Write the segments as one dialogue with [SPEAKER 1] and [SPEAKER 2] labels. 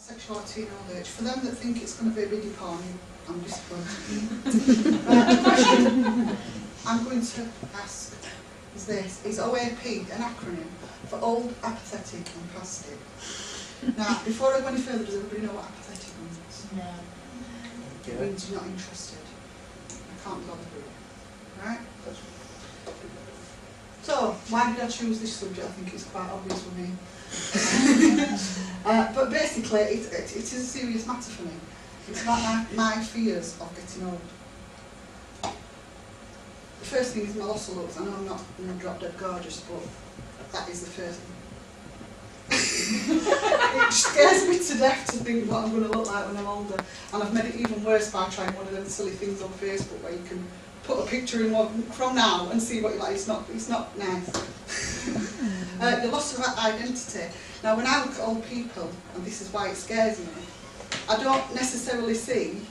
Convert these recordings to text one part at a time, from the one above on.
[SPEAKER 1] Sexuality and old age. For them that think it's going to be a biggie porn, I'm disappointed. The question I'm going to ask is this. Is OAP an acronym for old, apathetic and plastic? Now, before I go any further, does everybody know what apathetic means?
[SPEAKER 2] No.
[SPEAKER 1] It means you're not interested. I can't be bothered with it. Right? So, why did I choose this subject? I think it's quite obvious for me. But basically, it is a serious matter for me. It's about my fears of getting old. The first thing is my loss of looks. I know I'm not drop dead gorgeous, but that is the first thing. It scares me to death to think what I'm going to look like when I'm older. And I've made it even worse by trying one of them silly things on Facebook where you can put a picture in one from now and see what you like. It's not nice. The loss of identity. Now, when I look at old people, and this is why it scares me, I don't necessarily see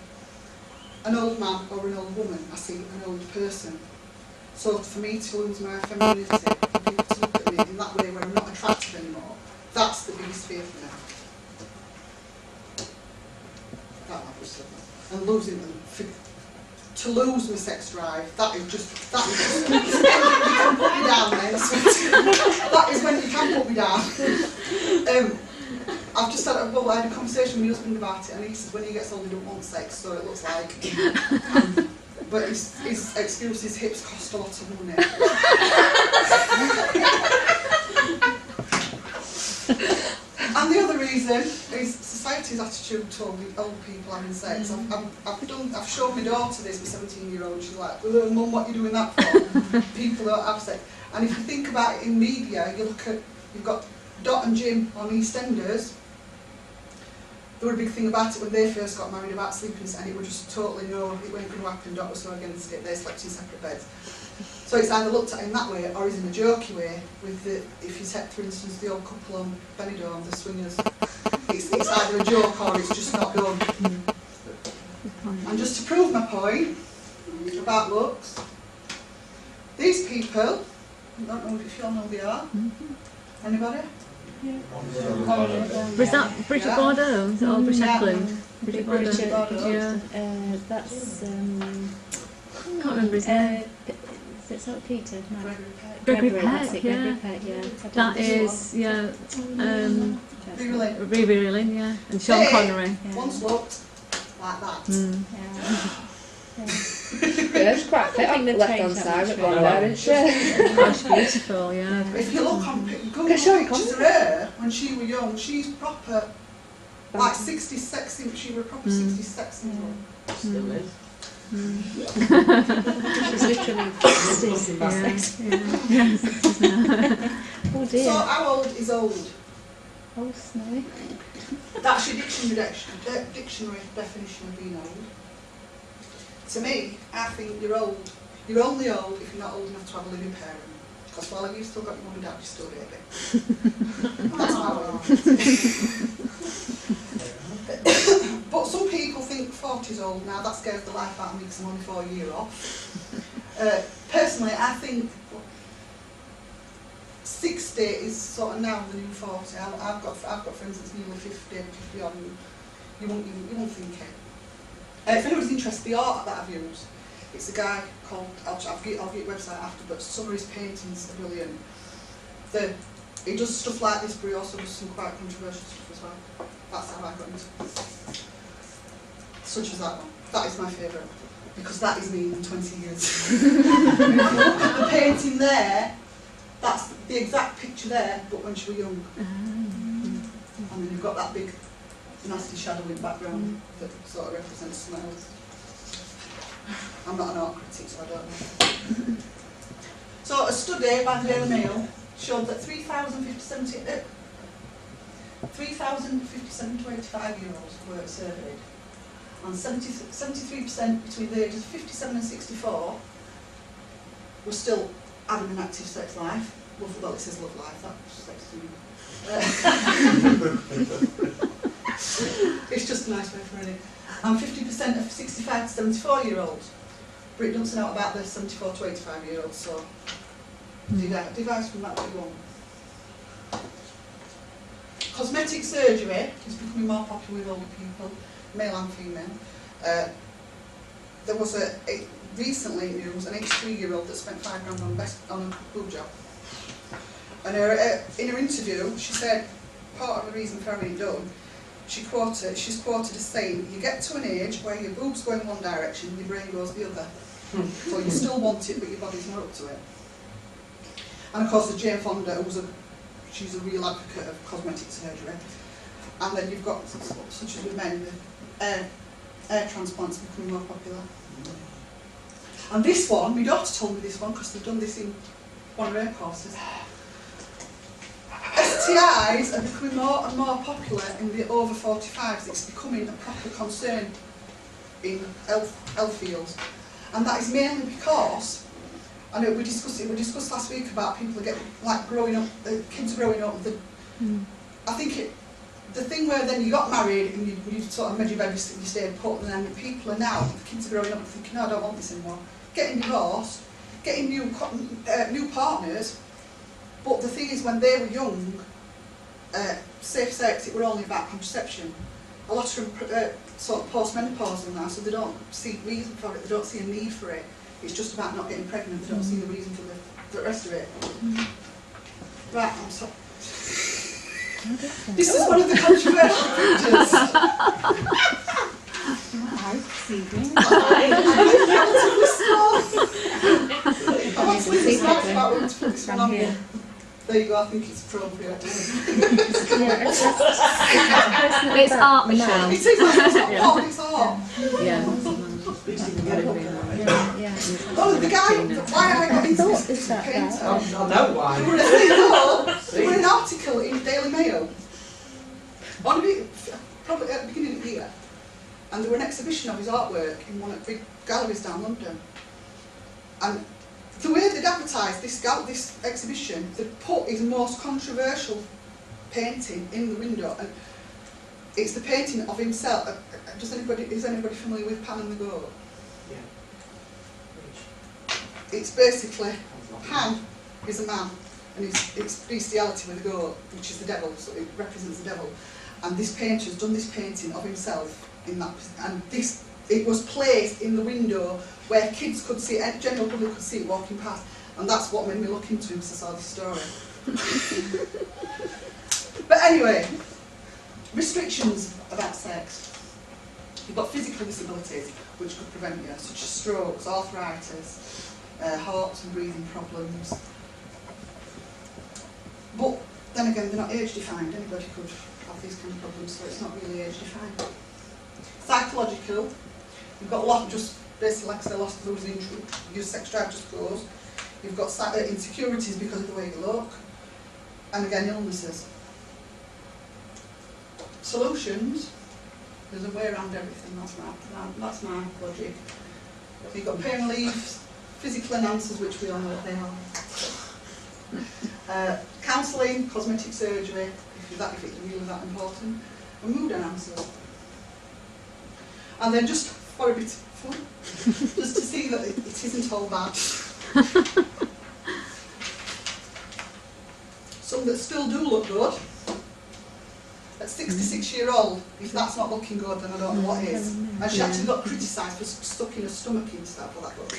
[SPEAKER 1] an old man or an old woman. I see an old person. So for me to lose my femininity, for people to look at me in that way where I'm not attractive anymore, that's the biggest fear for me. That might be something. And losing them. To lose my sex drive, that is just you can put me down then. That is when you can put me down. I've just had a conversation with my husband about it, and he says when he gets older he don't want sex, so it looks like. But his excuse is hips cost a lot of money. And the other reason is society's attitude toward old people having sex. I've shown my daughter this, my 17-year-old, she's like, oh, Mum, what are you doing that for? People don't have sex. And if you think about it in media, you've got Dot and Jim on EastEnders. There were a big thing about it when they first got married about sleeping, and it was just totally no, it wasn't going to happen, Dot was so against it, they slept in separate beds. So it's either looked at in that way, or is in a jokey way, with if you take, for instance, the old couple on Benidorm, the swingers, it's either a joke or it's just not done. And just to prove my point about looks, these people, I don't know if you all know who they are. Anybody?
[SPEAKER 2] Yeah.
[SPEAKER 3] Was that Bridget Bardot or Bridget Eklund?
[SPEAKER 2] Bridget
[SPEAKER 1] Bardot.
[SPEAKER 3] Yeah.
[SPEAKER 2] That's
[SPEAKER 3] I can't remember his name.
[SPEAKER 2] Is it Peter? No.
[SPEAKER 3] Gregory Peck,
[SPEAKER 2] that's it,
[SPEAKER 3] yeah.
[SPEAKER 2] Gregory Peck, yeah.
[SPEAKER 3] That is, yeah.
[SPEAKER 1] Really?
[SPEAKER 3] Yeah. And Sean Connery.
[SPEAKER 2] Yeah.
[SPEAKER 1] Once looked like that.
[SPEAKER 2] Yeah.
[SPEAKER 4] It's quite fit on the left-hand side of one there, isn't she?
[SPEAKER 3] Oh, she's beautiful, yeah.
[SPEAKER 1] If you look on Google pictures of her when she was young, she's proper, like 60s sex symbol. She was a proper 60s sex symbol.
[SPEAKER 5] Still is.
[SPEAKER 2] She's literally 60s. Oh dear.
[SPEAKER 1] So how old is old?
[SPEAKER 2] Oh, snowy.
[SPEAKER 1] That's your dictionary definition of being old. To me, I think you're old. You're only old if you're not old enough to have a living parent. Because while you've still got your mum and dad, you're still a baby. That's how old. But some people think 40's old now. That scares the life out of me because I'm only 4 years off. Personally, I think 60 is sort of now the new 40. I've got friends that's nearly 50 odd, and you won't think it. If anyone's interested, the art that I've used, it's a guy called, I'll get your website after, but some of his paintings are brilliant. He does stuff like this, but he also does some quite controversial stuff as well. That's how I got into it. Such as that one. That is my favourite, because that is me in 20 years. If you look at the painting there, that's the exact picture there, but when she was young. And then you've got that big nasty shadowing background that sort of represents something else. I'm not an art critic, so I don't know. So a study by the Daily Mail showed that 3,057 to 85-year-olds were surveyed, and 73% between the ages of 57 and 64 were still having an active sex life. Well, it says love life, that's sex. It's just a nice way for it. And 50% of 65 to 74-year-olds. But it doesn't know about the 74 to 85-year-olds, so devise from that what you want. Cosmetic surgery is becoming more popular with older people, male and female. There was recently news, an 83-year-old that spent £5 on a boob job. And in her interview, she said part of the reason for having it done, she's quoted as saying, you get to an age where your boob's going one direction and your brain goes the other. So you still want it, but your body's not up to it. And of course, there's Jane Fonda, she's a real advocate of cosmetic surgery. And then you've got, such as with men, air transplants becoming more popular. And this one, my daughter told me this one because they've done this in one of her courses. STIs are becoming more and more popular in the over 45s. It's becoming a proper concern in health fields. And that is mainly because, I know we discussed last week about people getting, like growing up, kids growing up. I think the thing where then you got married and you sort of made your bed, you stayed put, and then people are now, the kids are growing up and thinking, no, I don't want this anymore. Getting divorced, getting new partners, but the thing is when they were young, safe sex, it were only about contraception. A lot of them sort of post-menopausal now, so they don't see reason for it, they don't see a need for it. It's just about not getting pregnant, they don't see the reason for the rest of it. Right, I'm sorry. This is one of the controversial pictures. I want to leave this night about when to put this one on here. There you go, I think it's appropriate.
[SPEAKER 3] It's art, Michelle.
[SPEAKER 1] It is, it's not it's art. Oh, the guy, why I got into this painter.
[SPEAKER 5] I know why.
[SPEAKER 1] There was an article in Daily Mail, probably at the beginning of the year, and there was an exhibition of his artwork in one of the big galleries down London. And the way they'd advertised this exhibition, they'd put his most controversial painting in the window, and it's the painting of himself. Is anybody familiar with Pan and the Goat?
[SPEAKER 5] Yeah.
[SPEAKER 1] It's basically, Pan is a man, and it's bestiality with a goat, which is the devil, so it represents the devil. And this painter's done this painting of himself in that, and it was placed in the window where kids could see it, general public could see it walking past, and that's what made me look into it because I saw this story. But anyway, restrictions about sex. You've got physical disabilities which could prevent you, such as strokes, arthritis, heart and breathing problems. But then again, they're not age defined. Anybody could have these kind of problems, so it's not really age defined. Psychological. You've got a lot of just basically, like I said, loss of losing interest. Your sex drive just goes. You've got insecurities because of the way you look, and again, illnesses. Solutions. There's a way around everything. That's my logic. You've got pain relief, physical enhancers, which we all know what they are. Counselling, cosmetic surgery, if it's really that important, and mood enhancers. And then just for a bit of fun, just to see that it isn't all bad. Some that still do look good. At 66-year-old, if that's not looking good, then I don't know what is. And she actually got criticised for stuck in her stomach in stuff for that good.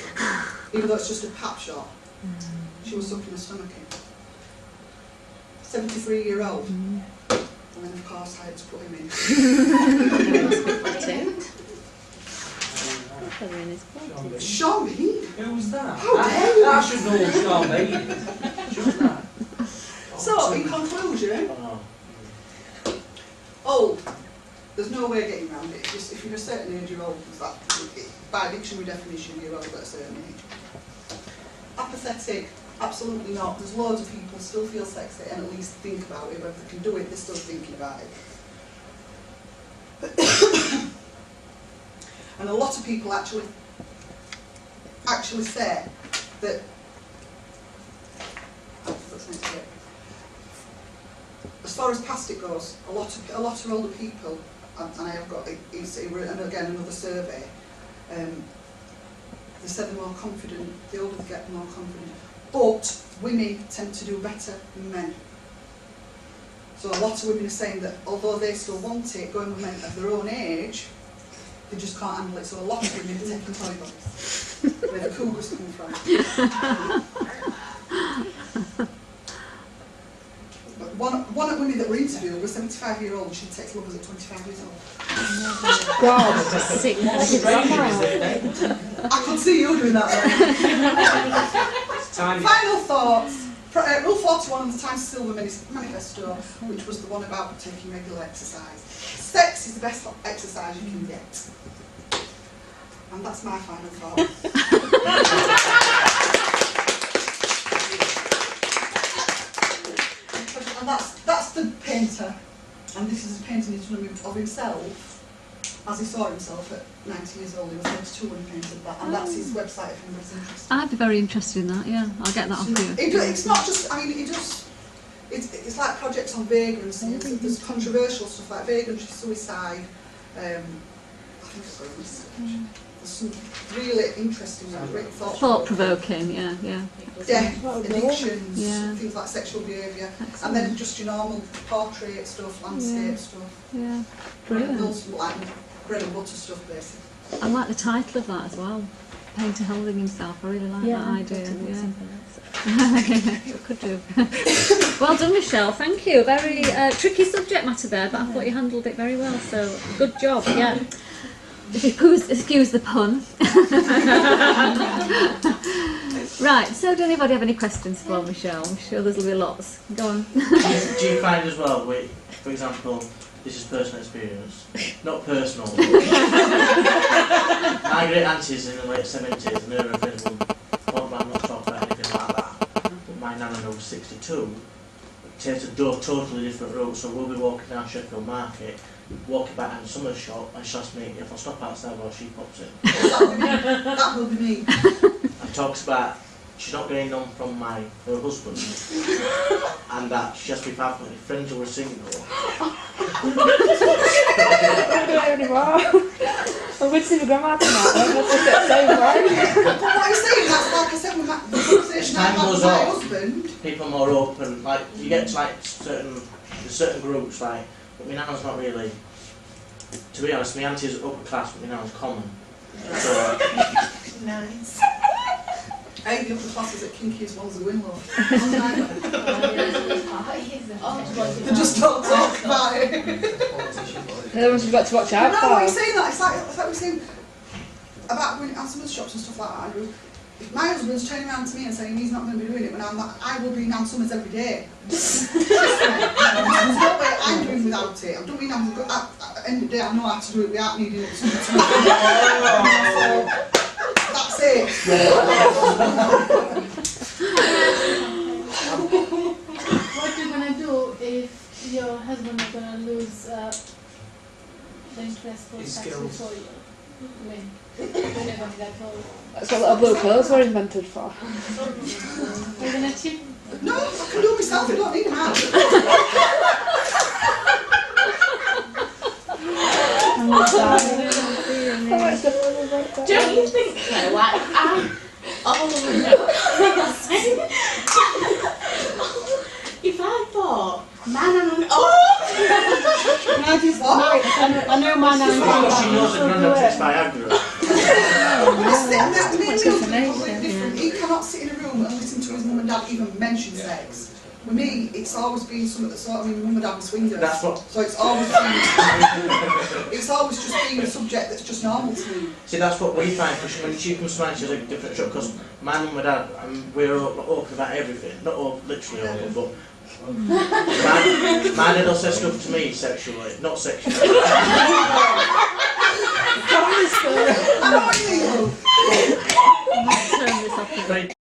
[SPEAKER 1] Even though it's just a pap shot. She was stuck in her stomach in. 73-year-old. And then of course I had to put him in. Sean Bean?
[SPEAKER 5] Who was that?
[SPEAKER 1] Oh,
[SPEAKER 5] I should know who Sean Bean is. Who was that?
[SPEAKER 1] So, in conclusion, old. There's no way of getting around it. Just, if you're a certain age, you're old. By dictionary definition, you're old at a certain age. Apathetic, absolutely not. There's loads of people still feel sexy and at least think about it. Whether they can do it, they're still thinking about it. And a lot of people actually say that. As far as plastic goes, a lot of older people, and I have got, and again another survey, they said they're more confident, the older they get, the more confident. But women tend to do better than men. So a lot of women are saying that although they still want it, going with men of their own age, they just can't handle it. So a lot of women are taking toy bombs, where the cougars come from. But one of the women that were interviewed was 75-year-old and she takes lovers at 25 years old.
[SPEAKER 4] God.
[SPEAKER 3] Sick.
[SPEAKER 1] I could see you doing that.
[SPEAKER 5] Tiny.
[SPEAKER 1] Final thoughts. Rule 41 of the Times Silver Manifesto, which was the one about taking regular exercise. Sex is the best exercise you can get. And that's my final thought. And that's the painter. And this is a painting he's done of himself, as he saw himself at 90 years old. He was 32 when he painted that. And that's his website if anybody's interested.
[SPEAKER 3] I'd be very interested in that, yeah. I'll get that off you.
[SPEAKER 1] It's not just, I mean, it's like projects on vagrancy. There's controversial stuff like vagrancy, suicide. I think it's very research. There's some really interesting ones, great
[SPEAKER 3] Thought-provoking, yeah.
[SPEAKER 1] Death, addictions,
[SPEAKER 3] Yeah.
[SPEAKER 1] things like sexual behaviour,
[SPEAKER 3] Excellent.
[SPEAKER 1] and then just your normal portrait stuff, landscape stuff.
[SPEAKER 3] Yeah, brilliant.
[SPEAKER 1] Those like bread and butter stuff, basically.
[SPEAKER 3] I like the title of that as well. Painter holding himself. I really like that idea. Yeah, could do. Well done, Michelle. Thank you. Very tricky subject matter there, but I thought you handled it very well. So good job. Yeah. If you excuse the pun. Right. So, does anybody have any questions for Michelle? I'm sure there'll be lots. Go on.
[SPEAKER 6] Do you find as well, for example, this is personal experience, not personal. My great aunties in the late 70s and her friends would not talk about anything like that. But my nana who's 62 takes a totally different route. So we'll be walking down Sheffield Market, walking back down Summer's shop, and she'll ask me if I stop outside while she pops in.
[SPEAKER 1] That will be me.
[SPEAKER 6] And talks about she's not getting none from her husband, and that she has to be found with friends who are single.
[SPEAKER 4] I'm going to see my grandma tonight. I'm going to look at the same way.
[SPEAKER 1] But what I'm saying, that's like I said with the conversation I had with my husband.
[SPEAKER 6] People are more open. Like you get to like certain groups. Like, but my nana's not really. To be honest, my auntie's upper class, but my nana's common. So.
[SPEAKER 1] Nice. I think the upper classes at kinkiest ones are Winlow. They just don't talk about it.
[SPEAKER 4] They're the ones you've got to watch out
[SPEAKER 1] No,
[SPEAKER 4] for.
[SPEAKER 1] what you're saying that, it's like we're saying about when at some of the shops and stuff like that, Andrew. If my husband's turning around to me and saying he's not going to be doing it when I'm not, I will be in Summers every day. There's no way I'm doing without it. I don't mean I'm good at the end of the day I know how to do it without needing it. So that's it.
[SPEAKER 7] What you're gonna do if your husband is gonna lose the interest for sex before you? When? Whenever that whole.
[SPEAKER 4] That's what little blue pills were invented for.
[SPEAKER 7] You're gonna cheat?
[SPEAKER 1] No, I can do it myself. I don't need them out.
[SPEAKER 8] Don't you think so? Like, if I thought, man,
[SPEAKER 7] I know my nan.
[SPEAKER 6] She knows that Grandad takes Viagra.
[SPEAKER 1] He cannot sit in a room and listen to his mum and dad even mention sex. With me, it's always been something that's sort of, mum and dad were swingers.
[SPEAKER 6] That's what.
[SPEAKER 1] So it's always been, it's always just been a subject that's just normal to me.
[SPEAKER 6] See, that's what we find, because when she comes to mind, she's like a different show, because my mum and dad, we're open about everything. Not all, literally open, but my dad will say stuff to me sexually, not sexually.